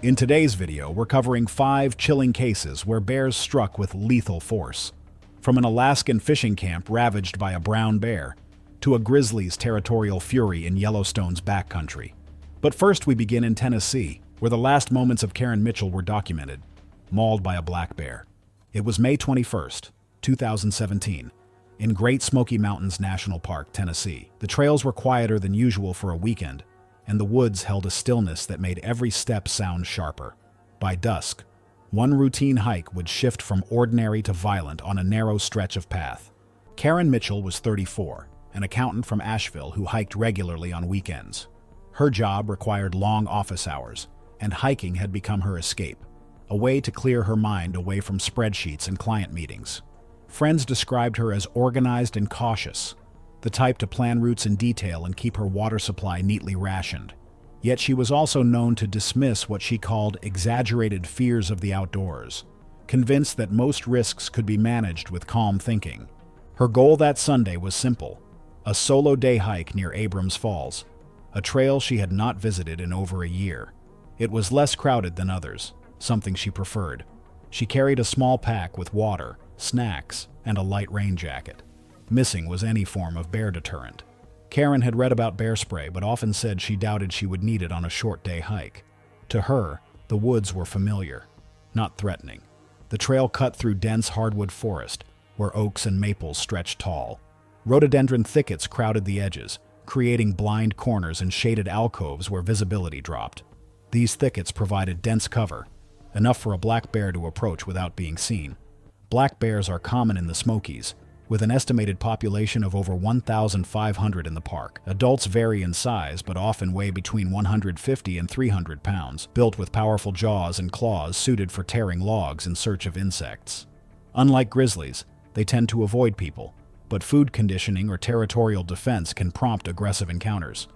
In today's video, we're covering 5 chilling cases where bears struck with lethal force. From an Alaskan fishing camp ravaged by a brown bear, to a grizzly's territorial fury in Yellowstone's backcountry. But first we begin in Tennessee, where the last moments of Karen Mitchell were documented, mauled by a black bear. It was May 21st, 2017, in Great Smoky Mountains National Park, Tennessee. The trails were quieter than usual for a weekend, and the woods held a stillness that made every step sound sharper. By dusk, one routine hike would shift from ordinary to violent on a narrow stretch of path. Karen Mitchell was 34, an accountant from Asheville who hiked regularly on weekends. Her job required long office hours, and hiking had become her escape, a way to clear her mind away from spreadsheets and client meetings. Friends described her as organized and cautious, the type to plan routes in detail and keep her water supply neatly rationed. Yet she was also known to dismiss what she called exaggerated fears of the outdoors, convinced that most risks could be managed with calm thinking. Her goal that Sunday was simple: a solo day hike near Abrams Falls, a trail she had not visited in over a year. It was less crowded than others, something she preferred. She carried a small pack with water, snacks, and a light rain jacket. Missing was any form of bear deterrent. Karen had read about bear spray, but often said she doubted she would need it on a short day hike. To her, the woods were familiar, not threatening. The trail cut through dense hardwood forest, where oaks and maples stretched tall. Rhododendron thickets crowded the edges, creating blind corners and shaded alcoves where visibility dropped. These thickets provided dense cover, enough for a black bear to approach without being seen. Black bears are common in the Smokies, with an estimated population of over 1,500 in the park. Adults vary in size, but often weigh between 150 and 300 pounds, built with powerful jaws and claws suited for tearing logs in search of insects. Unlike grizzlies, they tend to avoid people, but food conditioning or territorial defense can prompt aggressive encounters.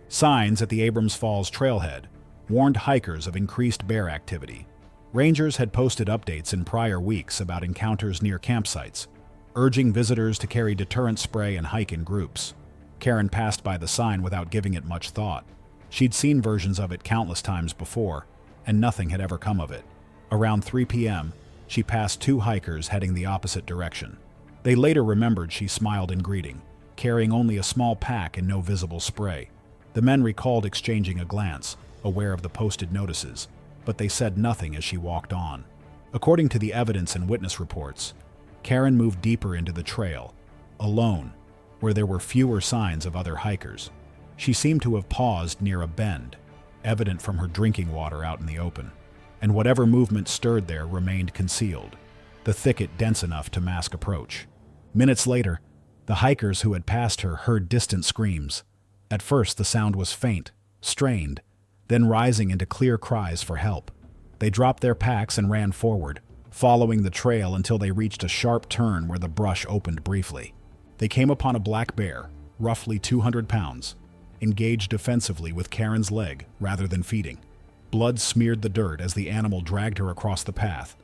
Signs at the Abrams Falls trailhead warned hikers of increased bear activity. Rangers had posted updates in prior weeks about encounters near campsites, urging visitors to carry deterrent spray and hike in groups. Karen passed by the sign without giving it much thought. She'd seen versions of it countless times before, and nothing had ever come of it. Around 3 p.m., she passed 2 hikers heading the opposite direction. They later remembered she smiled in greeting, carrying only a small pack and no visible spray. The men recalled exchanging a glance, aware of the posted notices, but they said nothing as she walked on. According to the evidence and witness reports, Karen moved deeper into the trail, alone, where there were fewer signs of other hikers. She seemed to have paused near a bend, evident from her drinking water out in the open, and whatever movement stirred there remained concealed, the thicket dense enough to mask approach. Minutes later, the hikers who had passed her heard distant screams. At first, the sound was faint, strained, then rising into clear cries for help. They dropped their packs and ran forward, following the trail until they reached a sharp turn where the brush opened briefly. They came upon a black bear, roughly 200 pounds, engaged defensively with Karen's leg rather than feeding. Blood smeared the dirt as the animal dragged her across the path,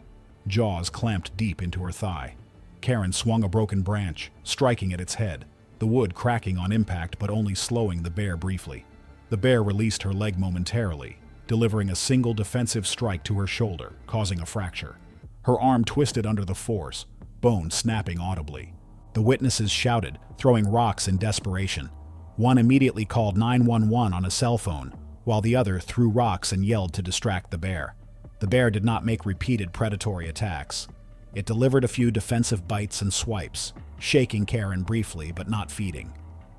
jaws clamped deep into her thigh. Karen swung a broken branch, striking at its head, the wood cracking on impact but only slowing the bear briefly. The bear released her leg momentarily, delivering a single defensive strike to her shoulder, causing a fracture. Her arm twisted under the force, bone snapping audibly. The witnesses shouted, throwing rocks in desperation. One immediately called 911 on a cell phone, while the other threw rocks and yelled to distract the bear. The bear did not make repeated predatory attacks. It delivered a few defensive bites and swipes, shaking Karen briefly but not feeding.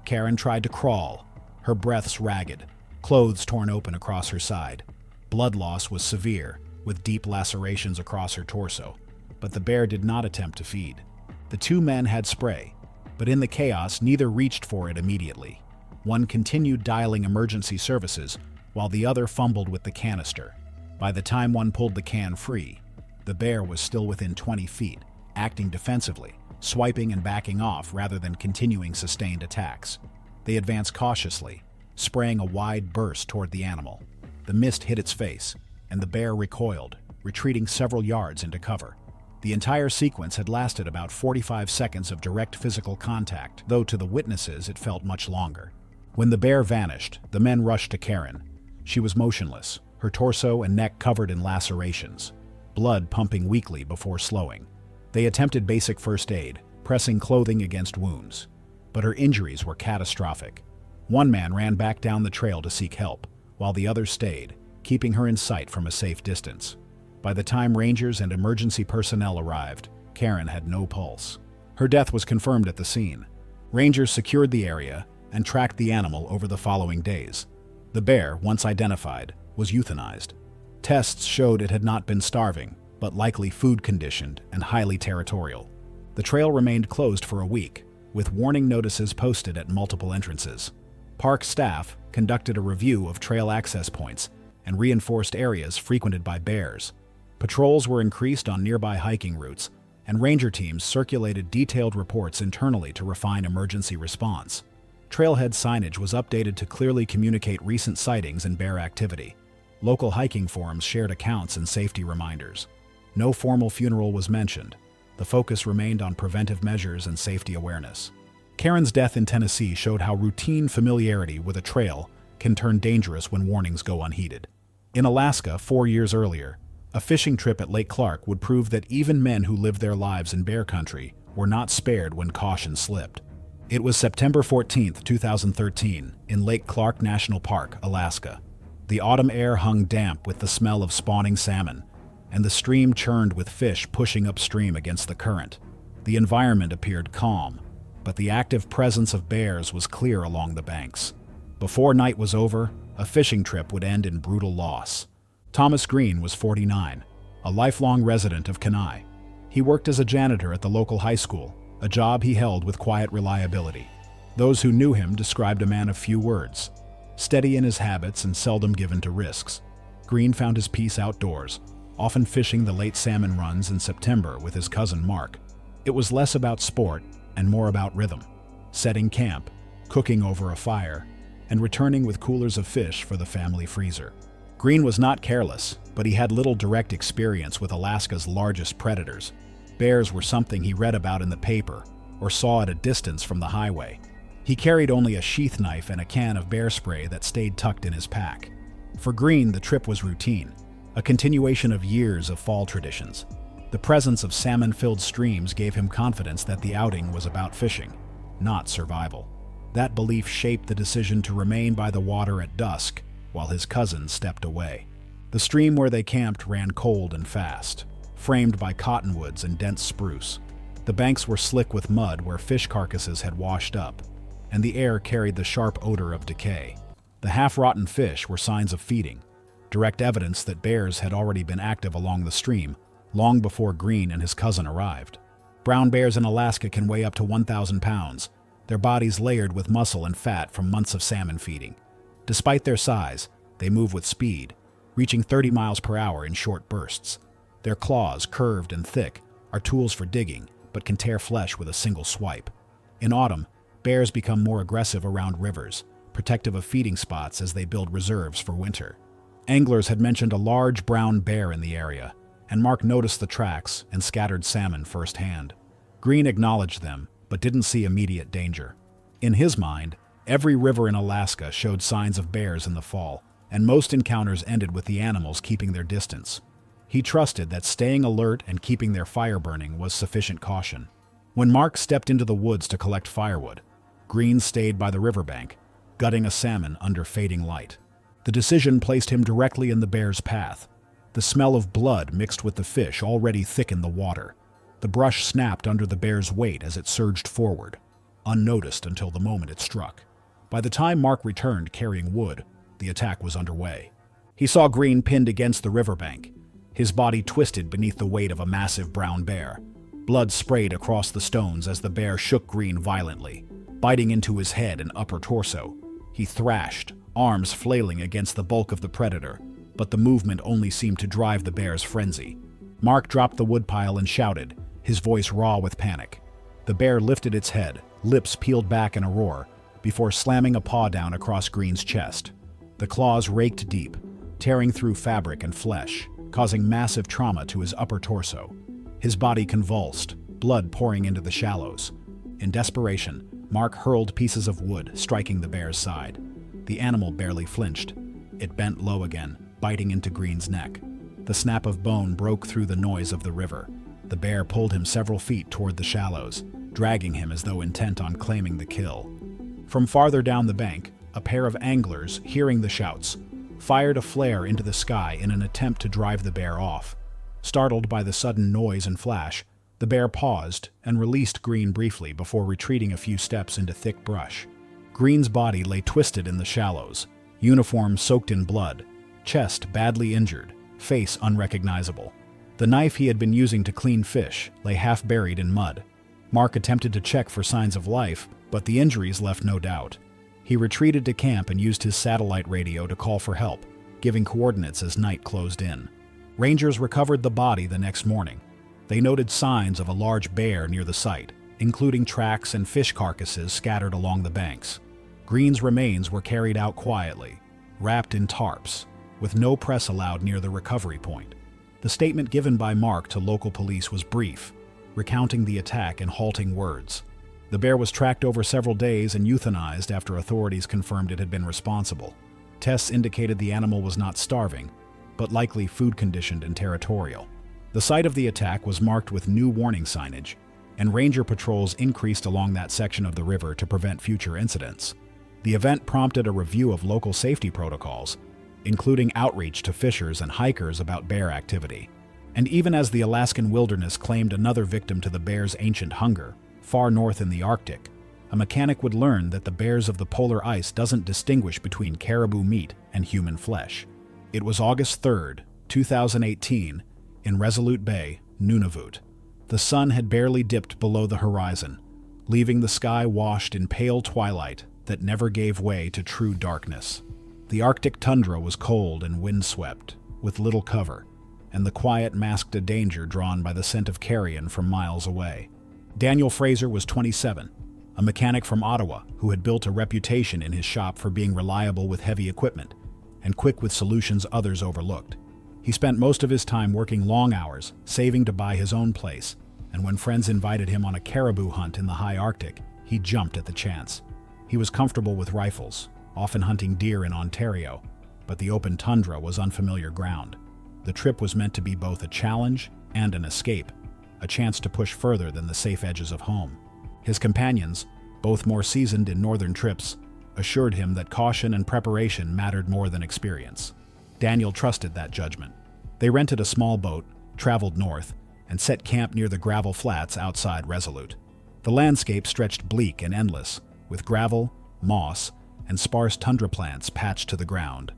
Karen tried to crawl, her breaths ragged, clothes torn open across her side. Blood loss was severe, with deep lacerations across her torso, but the bear did not attempt to feed. The 2 men had spray, but in the chaos, neither reached for it immediately. One continued dialing emergency services, while the other fumbled with the canister. By the time one pulled the can free, the bear was still within 20 feet, acting defensively, swiping and backing off rather than continuing sustained attacks. They advanced cautiously, spraying a wide burst toward the animal. The mist hit its face, and the bear recoiled, retreating several yards into cover. The entire sequence had lasted about 45 seconds of direct physical contact, though to the witnesses it felt much longer. When the bear vanished, the men rushed to Karen. She was motionless, her torso and neck covered in lacerations, blood pumping weakly before slowing. They attempted basic first aid, pressing clothing against wounds, but her injuries were catastrophic. One man ran back down the trail to seek help, while the other stayed, keeping her in sight from a safe distance. By the time rangers and emergency personnel arrived, Karen had no pulse. Her death was confirmed at the scene. Rangers secured the area and tracked the animal over the following days. The bear, once identified, was euthanized. Tests showed it had not been starving, but likely food-conditioned and highly territorial. The trail remained closed for a week, with warning notices posted at multiple entrances. Park staff conducted a review of trail access points and reinforced areas frequented by bears. Patrols were increased on nearby hiking routes, and ranger teams circulated detailed reports internally to refine emergency response. Trailhead signage was updated to clearly communicate recent sightings and bear activity. Local hiking forums shared accounts and safety reminders. No formal funeral was mentioned. The focus remained on preventive measures and safety awareness. Karen's death in Tennessee showed how routine familiarity with a trail can turn dangerous when warnings go unheeded. In Alaska, 4 years earlier, a fishing trip at Lake Clark would prove that even men who lived their lives in bear country were not spared when caution slipped. It was September 14, 2013, in Lake Clark National Park, Alaska. The autumn air hung damp with the smell of spawning salmon, and the stream churned with fish pushing upstream against the current. The environment appeared calm, but the active presence of bears was clear along the banks. Before night was over, a fishing trip would end in brutal loss. Thomas Green was 49, a lifelong resident of Kenai. He worked as a janitor at the local high school, a job he held with quiet reliability. Those who knew him described a man of few words, steady in his habits and seldom given to risks. Green found his peace outdoors, often fishing the late salmon runs in September with his cousin Mark. It was less about sport and more about rhythm, setting camp, cooking over a fire, and returning with coolers of fish for the family freezer. Green was not careless, but he had little direct experience with Alaska's largest predators. Bears were something he read about in the paper or saw at a distance from the highway. He carried only a sheath knife and a can of bear spray that stayed tucked in his pack. For Green, the trip was routine, a continuation of years of fall traditions. The presence of salmon-filled streams gave him confidence that the outing was about fishing, not survival. That belief shaped the decision to remain by the water at dusk while his cousin stepped away. The stream where they camped ran cold and fast, framed by cottonwoods and dense spruce. The banks were slick with mud where fish carcasses had washed up, and the air carried the sharp odor of decay. The half-rotten fish were signs of feeding, direct evidence that bears had already been active along the stream long before Green and his cousin arrived. Brown bears in Alaska can weigh up to 1,000 pounds, their bodies layered with muscle and fat from months of salmon feeding. Despite their size, they move with speed, reaching 30 miles per hour in short bursts. Their claws, curved and thick, are tools for digging, but can tear flesh with a single swipe. In autumn, bears become more aggressive around rivers, protective of feeding spots as they build reserves for winter. Anglers had mentioned a large brown bear in the area, and Mark noticed the tracks and scattered salmon firsthand. Green acknowledged them, but didn't see immediate danger. In his mind, every river in Alaska showed signs of bears in the fall, and most encounters ended with the animals keeping their distance. He trusted that staying alert and keeping their fire burning was sufficient caution. When Mark stepped into the woods to collect firewood, Green stayed by the riverbank, gutting a salmon under fading light. The decision placed him directly in the bear's path. The smell of blood mixed with the fish already thickened the water. The brush snapped under the bear's weight as it surged forward, unnoticed until the moment it struck. By the time Mark returned carrying wood, the attack was underway. He saw Green pinned against the riverbank, his body twisted beneath the weight of a massive brown bear. Blood sprayed across the stones as the bear shook Green violently, biting into his head and upper torso. He thrashed, arms flailing against the bulk of the predator, but the movement only seemed to drive the bear's frenzy. Mark dropped the woodpile and shouted, his voice raw with panic. The bear lifted its head, lips peeled back in a roar, before slamming a paw down across Green's chest. The claws raked deep, tearing through fabric and flesh, causing massive trauma to his upper torso. His body convulsed, blood pouring into the shallows. In desperation, Mark hurled pieces of wood, striking the bear's side. The animal barely flinched. It bent low again, biting into Green's neck. The snap of bone broke through the noise of the river. The bear pulled him several feet toward the shallows, dragging him as though intent on claiming the kill. From farther down the bank, a pair of anglers, hearing the shouts, fired a flare into the sky in an attempt to drive the bear off. Startled by the sudden noise and flash, the bear paused and released Green briefly before retreating a few steps into thick brush. Green's body lay twisted in the shallows, uniform soaked in blood, chest badly injured, face unrecognizable. The knife he had been using to clean fish lay half buried in mud. Mark attempted to check for signs of life, but the injuries left no doubt. He retreated to camp and used his satellite radio to call for help, giving coordinates as night closed in. Rangers recovered the body the next morning. They noted signs of a large bear near the site, including tracks and fish carcasses scattered along the banks. Green's remains were carried out quietly, wrapped in tarps, with no press allowed near the recovery point. The statement given by Mark to local police was brief, recounting the attack in halting words. The bear was tracked over several days and euthanized after authorities confirmed it had been responsible. Tests indicated the animal was not starving, but likely food-conditioned and territorial. The site of the attack was marked with new warning signage, and ranger patrols increased along that section of the river to prevent future incidents. The event prompted a review of local safety protocols, including outreach to fishers and hikers about bear activity. And even as the Alaskan wilderness claimed another victim to the bear's ancient hunger, far north in the Arctic, a mechanic would learn that the bears of the polar ice doesn't distinguish between caribou meat and human flesh. It was August 3rd, 2018, in Resolute Bay, Nunavut. The sun had barely dipped below the horizon, leaving the sky washed in pale twilight that never gave way to true darkness. The Arctic tundra was cold and windswept, with little cover, and the quiet masked a danger drawn by the scent of carrion from miles away. Daniel Fraser was 27, a mechanic from Ottawa who had built a reputation in his shop for being reliable with heavy equipment and quick with solutions others overlooked. He spent most of his time working long hours, saving to buy his own place, and when friends invited him on a caribou hunt in the high Arctic, he jumped at the chance. He was comfortable with rifles, often hunting deer in Ontario, but the open tundra was unfamiliar ground. The trip was meant to be both a challenge and an escape, a chance to push further than the safe edges of home. His companions, both more seasoned in northern trips, assured him that caution and preparation mattered more than experience. Daniel trusted that judgment. They rented a small boat, traveled north, and set camp near the gravel flats outside Resolute. The landscape stretched bleak and endless, with gravel, moss, and sparse tundra plants patched to the ground.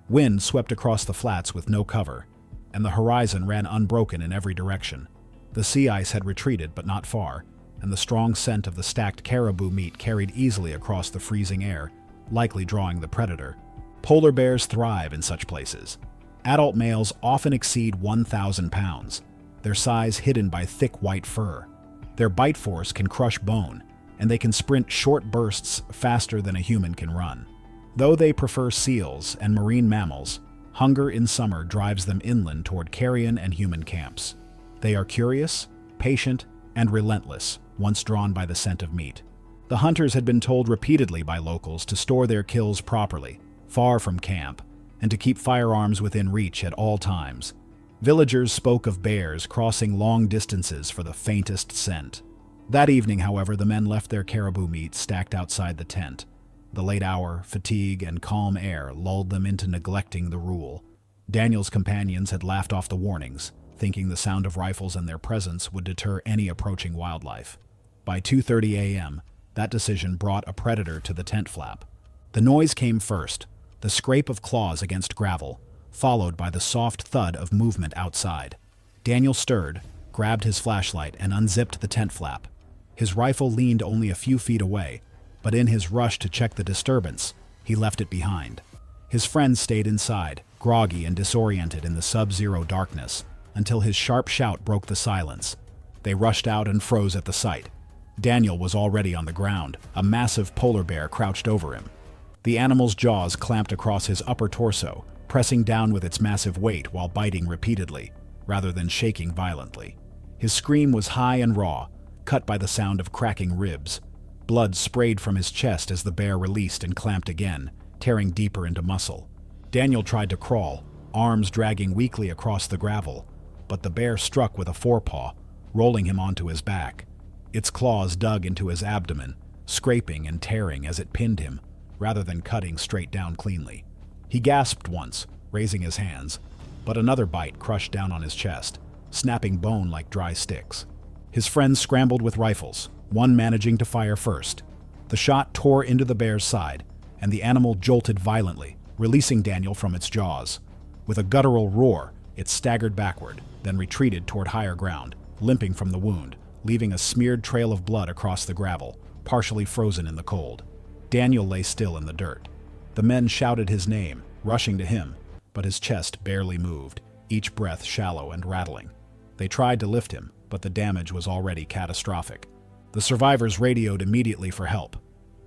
Wind swept across the flats with no cover, and the horizon ran unbroken in every direction. The sea ice had retreated, but not far, and the strong scent of the stacked caribou meat carried easily across the freezing air, likely drawing the predator. Polar bears thrive in such places. Adult males often exceed 1,000 pounds, their size hidden by thick white fur. Their bite force can crush bone, and they can sprint short bursts faster than a human can run. Though they prefer seals and marine mammals, hunger in summer drives them inland toward carrion and human camps. They are curious, patient, and relentless, once drawn by the scent of meat. The hunters had been told repeatedly by locals to store their kills properly, far from camp, and to keep firearms within reach at all times. Villagers spoke of bears crossing long distances for the faintest scent. That evening, however, the men left their caribou meat stacked outside the tent. The late hour, fatigue, and calm air lulled them into neglecting the rule. Daniel's companions had laughed off the warnings, thinking the sound of rifles and their presence would deter any approaching wildlife. By 2:30 a.m., that decision brought a predator to the tent flap. The noise came first, the scrape of claws against gravel, followed by the soft thud of movement outside. Daniel stirred, grabbed his flashlight, and unzipped the tent flap. His rifle leaned only a few feet away, but in his rush to check the disturbance, he left it behind. His friends stayed inside, groggy and disoriented in the sub-zero darkness, until his sharp shout broke the silence. They rushed out and froze at the sight. Daniel was already on the ground, a massive polar bear crouched over him. The animal's jaws clamped across his upper torso, pressing down with its massive weight while biting repeatedly, rather than shaking violently. His scream was high and raw, cut by the sound of cracking ribs. Blood sprayed from his chest as the bear released and clamped again, tearing deeper into muscle. Daniel tried to crawl, arms dragging weakly across the gravel, but the bear struck with a forepaw, rolling him onto his back. Its claws dug into his abdomen, scraping and tearing as it pinned him, rather than cutting straight down cleanly. He gasped once, raising his hands, but another bite crushed down on his chest, snapping bone like dry sticks. His friends scrambled with rifles, one managing to fire first. The shot tore into the bear's side, and the animal jolted violently, releasing Daniel from its jaws. With a guttural roar, it staggered backward, then retreated toward higher ground, limping from the wound, leaving a smeared trail of blood across the gravel, partially frozen in the cold. Daniel lay still in the dirt. The men shouted his name, rushing to him, but his chest barely moved, each breath shallow and rattling. They tried to lift him, but the damage was already catastrophic. The survivors radioed immediately for help.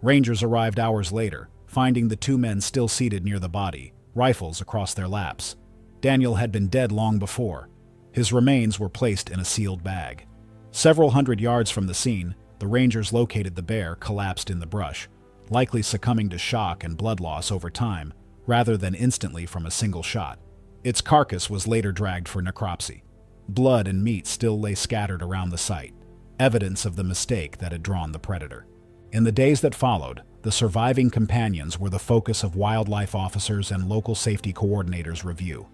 Rangers arrived hours later, finding the two men still seated near the body, rifles across their laps. Daniel had been dead long before. His remains were placed in a sealed bag. Several hundred yards from the scene, the Rangers located the bear collapsed in the brush, likely succumbing to shock and blood loss over time, rather than instantly from a single shot. Its carcass was later dragged for necropsy. Blood and meat still lay scattered around the site, evidence of the mistake that had drawn the predator. In the days that followed, the surviving companions were the focus of wildlife officers and local safety coordinators' review.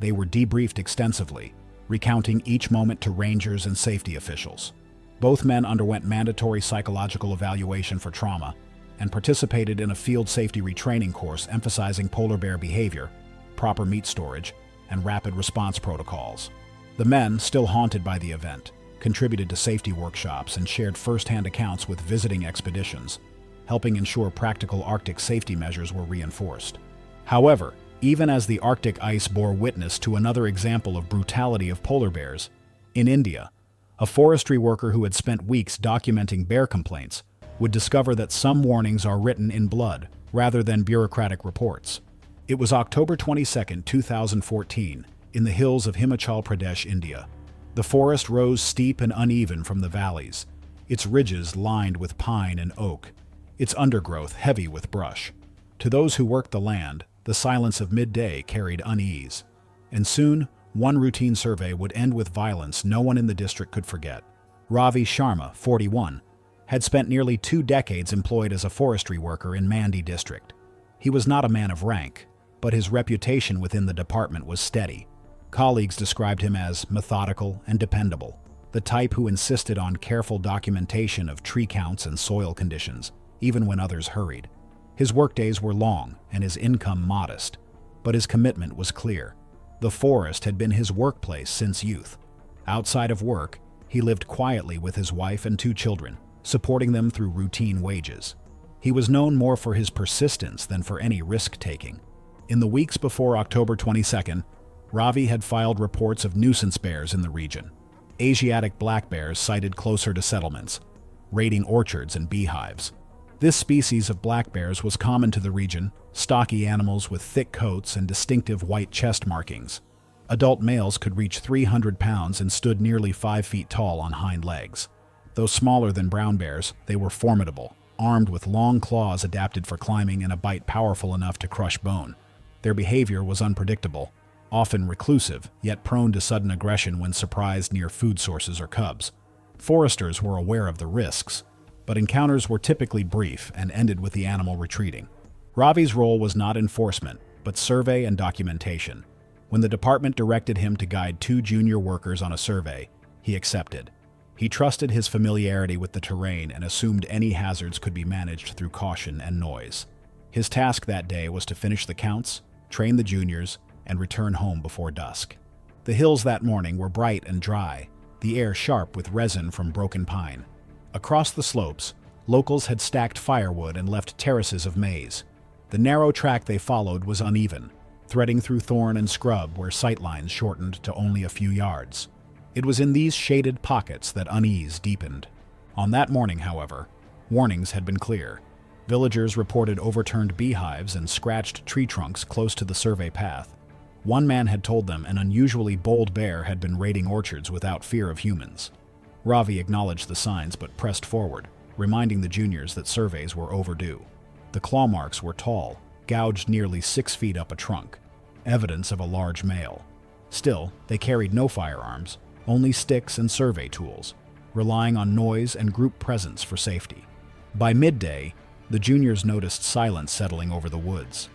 They were debriefed extensively, recounting each moment to rangers and safety officials. Both men underwent mandatory psychological evaluation for trauma and participated in a field safety retraining course emphasizing polar bear behavior, proper meat storage, and rapid response protocols. The men, still haunted by the event, contributed to safety workshops and shared first-hand accounts with visiting expeditions, helping ensure practical Arctic safety measures were reinforced. However, even as the Arctic ice bore witness to another example of brutality of polar bears, in India, a forestry worker who had spent weeks documenting bear complaints would discover that some warnings are written in blood rather than bureaucratic reports. It was October 22, 2014, in the hills of Himachal Pradesh, India. The forest rose steep and uneven from the valleys, its ridges lined with pine and oak, its undergrowth heavy with brush. To those who worked the land, the silence of midday carried unease. And soon, one routine survey would end with violence no one in the district could forget. Ravi Sharma, 41, had spent nearly 2 decades employed as a forestry worker in Mandi district. He was not a man of rank, but his reputation within the department was steady. Colleagues described him as methodical and dependable, the type who insisted on careful documentation of tree counts and soil conditions, even when others hurried. His workdays were long and his income modest, but his commitment was clear. The forest had been his workplace since youth. Outside of work, he lived quietly with his wife and 2 children, supporting them through routine wages. He was known more for his persistence than for any risk-taking. In the weeks before October 22nd, Ravi had filed reports of nuisance bears in the region. Asiatic black bears sighted closer to settlements, raiding orchards and beehives. This species of black bears was common to the region, stocky animals with thick coats and distinctive white chest markings. Adult males could reach 300 pounds and stood nearly 5 feet tall on hind legs. Though smaller than brown bears, they were formidable, armed with long claws adapted for climbing and a bite powerful enough to crush bone. Their behavior was unpredictable, often reclusive, yet prone to sudden aggression when surprised near food sources or cubs. Foresters were aware of the risks, but encounters were typically brief and ended with the animal retreating. Ravi's role was not enforcement, but survey and documentation. When the department directed him to guide 2 junior workers on a survey, he accepted. He trusted his familiarity with the terrain and assumed any hazards could be managed through caution and noise. His task that day was to finish the counts, train the juniors, and return home before dusk. The hills that morning were bright and dry, the air sharp with resin from broken pine. Across the slopes, locals had stacked firewood and left terraces of maize. The narrow track they followed was uneven, threading through thorn and scrub where sightlines shortened to only a few yards. It was in these shaded pockets that unease deepened. On that morning, however, warnings had been clear. Villagers reported overturned beehives and scratched tree trunks close to the survey path. One man had told them an unusually bold bear had been raiding orchards without fear of humans. Ravi acknowledged the signs but pressed forward, reminding the juniors that surveys were overdue. The claw marks were tall, gouged nearly 6 feet up a trunk. evidence of a large male. Still, they carried no firearms, only sticks and survey tools, relying on noise and group presence for safety. By midday, the juniors noticed silence settling over the woods.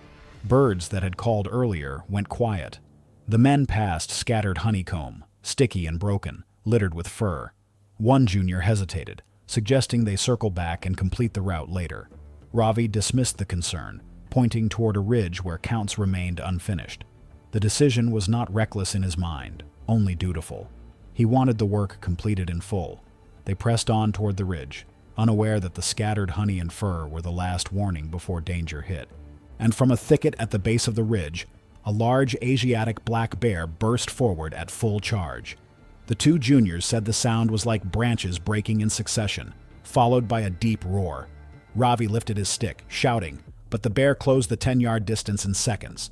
Birds that had called earlier went quiet. The men passed scattered honeycomb, sticky and broken, littered with fur. One junior hesitated, suggesting they circle back and complete the route later. Ravi dismissed the concern, pointing toward a ridge where counts remained unfinished. The decision was not reckless in his mind, only dutiful. He wanted the work completed in full. They pressed on toward the ridge, unaware that the scattered honey and fur were the last warning before danger hit. And from a thicket at the base of the ridge, a large Asiatic black bear burst forward at full charge. The two juniors said the sound was like branches breaking in succession, followed by a deep roar. Ravi lifted his stick, shouting, but the bear closed the 10-yard distance in seconds.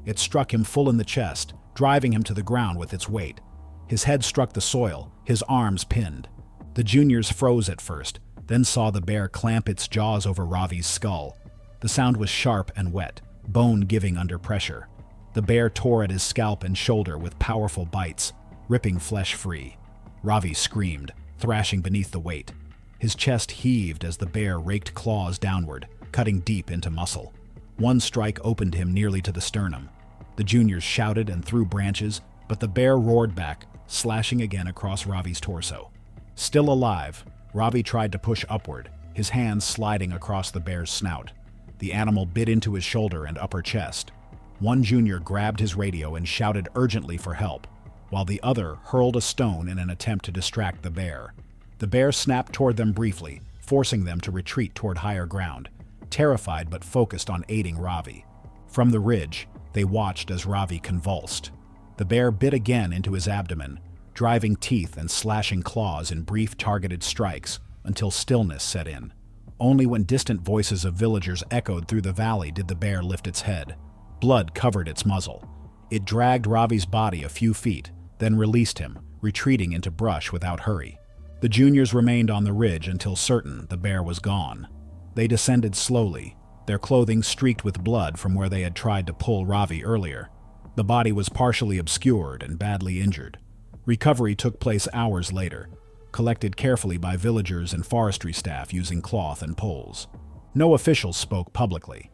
It struck him full in the chest, driving him to the ground with its weight. His head struck the soil, his arms pinned. The juniors froze at first, then saw the bear clamp its jaws over Ravi's skull. The sound was sharp and wet, bone giving under pressure. The bear tore at his scalp and shoulder with powerful bites, ripping flesh free. Ravi screamed, thrashing beneath the weight. His chest heaved as the bear raked claws downward, cutting deep into muscle. One strike opened him nearly to the sternum. The juniors shouted and threw branches, but the bear roared back, slashing again across Ravi's torso. Still alive, Ravi tried to push upward, his hands sliding across the bear's snout. The animal bit into his shoulder and upper chest. One junior grabbed his radio and shouted urgently for help, while the other hurled a stone in an attempt to distract the bear. The bear snapped toward them briefly, forcing them to retreat toward higher ground, terrified but focused on aiding Ravi. From the ridge, they watched as Ravi convulsed. The bear bit again into his abdomen, driving teeth and slashing claws in brief targeted strikes until stillness set in. Only when distant voices of villagers echoed through the valley did the bear lift its head. Blood covered its muzzle. It dragged Ravi's body a few feet, then released him, retreating into brush without hurry. The juniors remained on the ridge until certain the bear was gone. They descended slowly, their clothing streaked with blood from where they had tried to pull Ravi earlier. The body was partially obscured and badly injured. Recovery took place hours later, collected carefully by villagers and forestry staff using cloth and poles. No officials spoke publicly,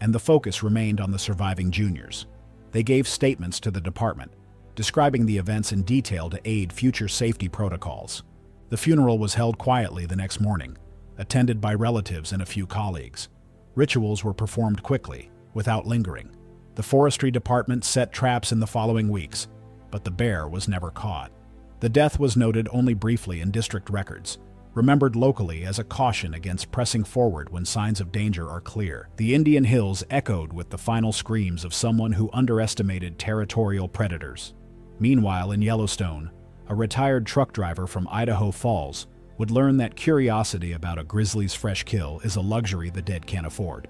and the focus remained on the surviving juniors. They gave statements to the department, describing the events in detail to aid future safety protocols. The funeral was held quietly the next morning, attended by relatives and a few colleagues. Rituals were performed quickly, without lingering. The forestry department set traps in the following weeks, but the bear was never caught. The death was noted only briefly in district records, remembered locally as a caution against pressing forward when signs of danger are clear. The Indian hills echoed with the final screams of someone who underestimated territorial predators. Meanwhile, in Yellowstone, a retired truck driver from Idaho Falls would learn that curiosity about a grizzly's fresh kill is a luxury the dead can't afford.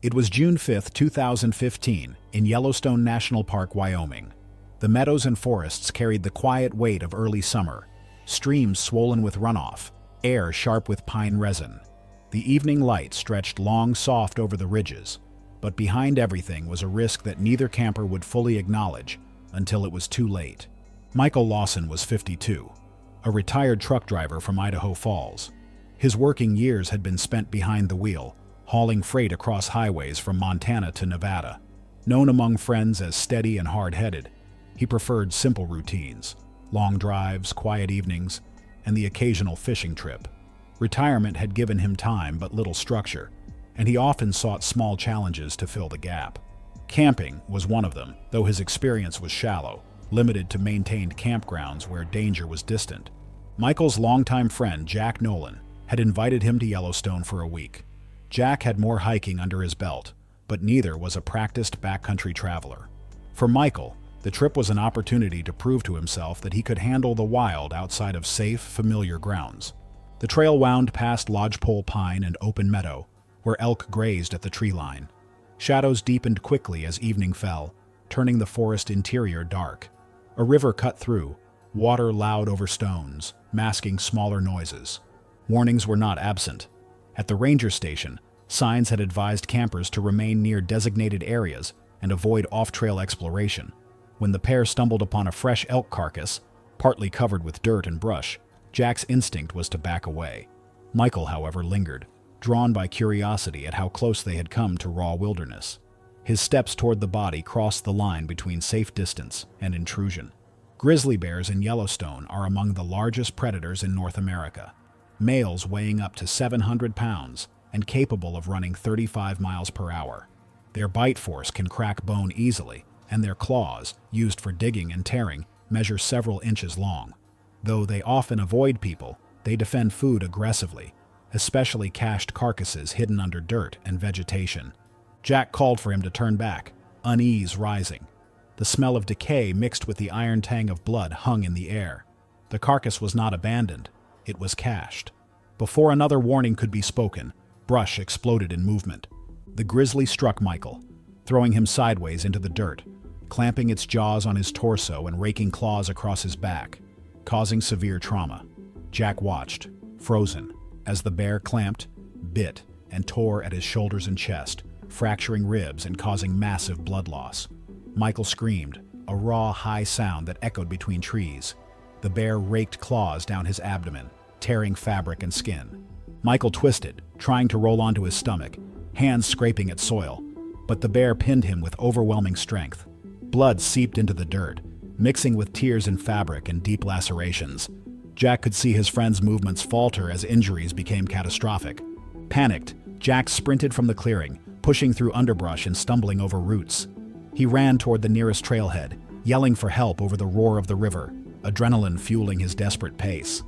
It was June 5, 2015, in Yellowstone National Park, Wyoming. The meadows and forests carried the quiet weight of early summer, streams swollen with runoff, air sharp with pine resin. The evening light stretched long, soft over the ridges, but behind everything was a risk that neither camper would fully acknowledge until it was too late. Michael Lawson was 52, a retired truck driver from Idaho Falls. His working years had been spent behind the wheel, hauling freight across highways from Montana to Nevada. Known among friends as steady and hard-headed, he preferred simple routines, long drives, quiet evenings, and the occasional fishing trip. Retirement had given him time but little structure, and he often sought small challenges to fill the gap. Camping was one of them, though his experience was shallow, limited to maintained campgrounds where danger was distant. Michael's longtime friend, Jack Nolan, had invited him to Yellowstone for a week. Jack had more hiking under his belt, but neither was a practiced backcountry traveler. For Michael, the trip was an opportunity to prove to himself that he could handle the wild outside of safe, familiar grounds. The trail wound past lodgepole pine and open meadow, where elk grazed at the tree line. Shadows deepened quickly as evening fell, turning the forest interior dark. A river cut through, water loud over stones, masking smaller noises. Warnings were not absent. At the ranger station, signs had advised campers to remain near designated areas, and avoid off-trail exploration. When the pair stumbled upon a fresh elk carcass, partly covered with dirt and brush, Jack's instinct was to back away. Michael, however, lingered, drawn by curiosity at how close they had come to raw wilderness. His steps toward the body crossed the line between safe distance and intrusion. Grizzly bears in Yellowstone are among the largest predators in North America, males weighing up to 700 pounds and capable of running 35 miles per hour. Their bite force can crack bone easily, and their claws, used for digging and tearing, measure several inches long. Though they often avoid people, they defend food aggressively, especially cached carcasses hidden under dirt and vegetation. Jack called for him to turn back, unease rising. The smell of decay mixed with the iron tang of blood hung in the air. The carcass was not abandoned, it was cached. Before another warning could be spoken, brush exploded in movement. The grizzly struck Michael, throwing him sideways into the dirt, clamping its jaws on his torso and raking claws across his back, causing severe trauma. Jack watched, frozen, as the bear clamped, bit, and tore at his shoulders and chest, fracturing ribs and causing massive blood loss. Michael screamed, a raw, high sound that echoed between trees. The bear raked claws down his abdomen, tearing fabric and skin. Michael twisted, trying to roll onto his stomach, hands scraping at soil, but the bear pinned him with overwhelming strength. Blood seeped into the dirt, mixing with tears and fabric and deep lacerations. Jack could see his friend's movements falter as injuries became catastrophic. Panicked, Jack sprinted from the clearing, pushing through underbrush and stumbling over roots. He ran toward the nearest trailhead, yelling for help over the roar of the river, adrenaline fueling his desperate pace.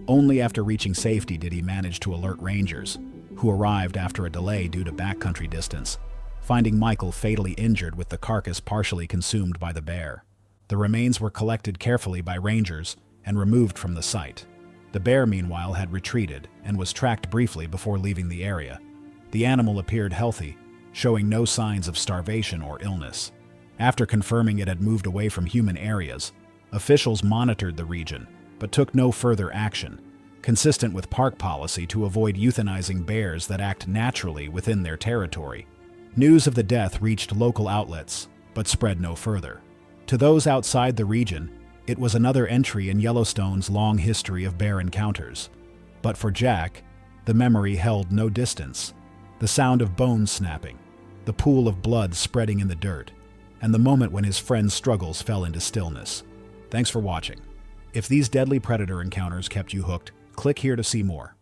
Only after reaching safety did he manage to alert rangers, who arrived after a delay due to backcountry distance, finding Michael fatally injured with the carcass partially consumed by the bear. The remains were collected carefully by rangers and removed from the site. The bear, meanwhile, had retreated and was tracked briefly before leaving the area. The animal appeared healthy, showing no signs of starvation or illness. After confirming it had moved away from human areas, officials monitored the region, but took no further action, consistent with park policy to avoid euthanizing bears that act naturally within their territory. News of the death reached local outlets, but spread no further. To those outside the region, it was another entry in Yellowstone's long history of bear encounters. But for Jack, the memory held no distance. The sound of bones snapping, the pool of blood spreading in the dirt, and the moment when his friend's struggles fell into stillness. Thanks for watching. If these deadly predator encounters kept you hooked, click here to see more.